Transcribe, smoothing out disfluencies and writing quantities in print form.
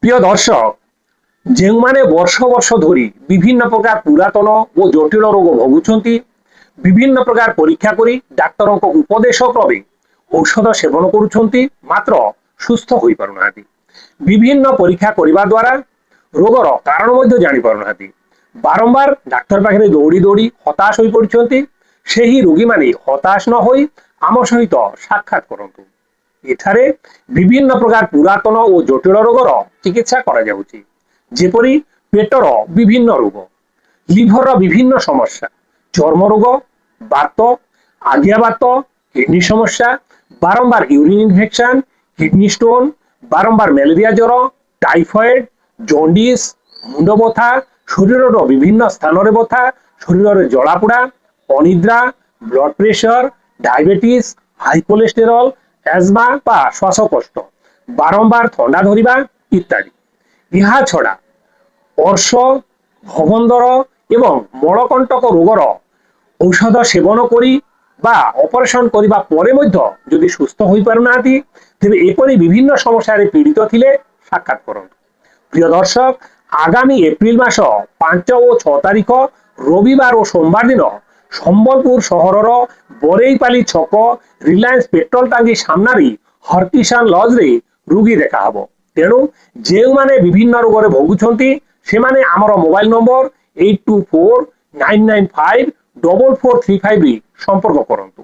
প্রিয় দর্শক, ଯେଉଁମାନେ ବର୍ଷ ବର୍ଷ ଧରି ବିଭିନ୍ନ ପ୍ରକାର ପୁରାତନ ଓ ଜଟିଳ ରୋଗ ଭୋଗୁଛନ୍ତି, ବିଭିନ୍ନ ପ୍ରକାର ପରୀକ୍ଷା କରି ଡାକ୍ତରଙ୍କ ଉପଦେଶ କ୍ରମେ ଔଷଧ ସେବନ କରୁଛନ୍ତି, ମାତ୍ର ସୁସ୍ଥ ହୋଇପାରୁନାହାନ୍ତି। ବିଭିନ୍ନ ପରୀକ୍ଷା କରିବା ଦ୍ୱାରା ରୋଗର କାରଣ ମଧ୍ୟ ଜାଣିପାରୁନାହାନ୍ତି। ବାରମ୍ବାର ଡାକ୍ତର ପାଖରେ ଦୌଡ଼ି ଦୌଡ଼ି ହତାଶ ହୋଇପଡ଼ିଛନ୍ତି। ସେହି ରୋଗୀମାନେ ହତାଶ ନ ହୋଇ ଆମ ସହିତ ସାକ୍ଷାତ କରନ୍ତୁ। ଏଠାରେ ବିଭିନ୍ନ ପ୍ରକାର ପୁରାତନ ଓ ଜଟିଳ ରୋଗର ଚିକିତ୍ସା କରାଯାଉଛି, ଯେପରି ପେଟର ବିଭିନ୍ନ ରୋଗ, লিভরର বিভিন্ন সমস্যা, চর্ম রোগ, বাত, আজ্ঞা বাত, কিডনি সমস্যা, বারম্বার ইউরিন ইনফেকশন, কিডনি স্টোন, বারম্বার ম্যালেরিয়া জ্বর, টাইফয়েড, জন্ডিস, মুন্ড বথা, শরীরর বিভিন্ন স্থাନରେ বথা, শরীরের জলাপোড়া, অনিদ্রা, blood pressure, diabetes, high cholesterol, asthma বা শ্বাসকষ্ট, বারম্বার ଥଣ୍ଡା ଧରିବା ইত্যাদি। ଏହା ଛଡ଼ା ଅର୍ଶ, ଭଗନ୍ଦର ଏବଂ ମଳକଣ୍ଟକ ରୋଗର ଔଷଧ ସେବନ କରି ବା ଅପରେସନ କରିବା ପରେ ମଧ୍ୟ ଯଦି ସୁସ୍ଥ ହୋଇପାରୁନାହାନ୍ତି, ତେବେ ଏପରି ବିଭିନ୍ନ ସମସ୍ୟାରେ ପୀଡ଼ିତ ଥିଲେ ସାକ୍ଷାତ କରନ୍ତୁ। ପ୍ରିୟ ଦର୍ଶକ, ଆଗାମୀ ଏପ୍ରିଲ ମାସ 5 ଓ 6 ତାରିଖ ରବିବାର ଓ ସୋମବାର ଦିନ ସମ୍ବଲପୁର ସହରର ବରେଇପାଲି ଛକ ରିଲାଏନ୍ସ ପେଟ୍ରୋଲ ଟାଙ୍କି ସାମ୍ନାରେ ହରକିଷାନ ଲଜରେ ରୋଗୀ ଦେଖାହେବ। ତେଣୁ ଯେଉଁମାନେ ବିଭିନ୍ନ ରୋଗରେ ଭୋଗୁଛନ୍ତି ସେମାନେ ଆମର ମୋବାଇଲ ନମ୍ବର 8249954435 ରେ ସମ୍ପର୍କ କରନ୍ତୁ।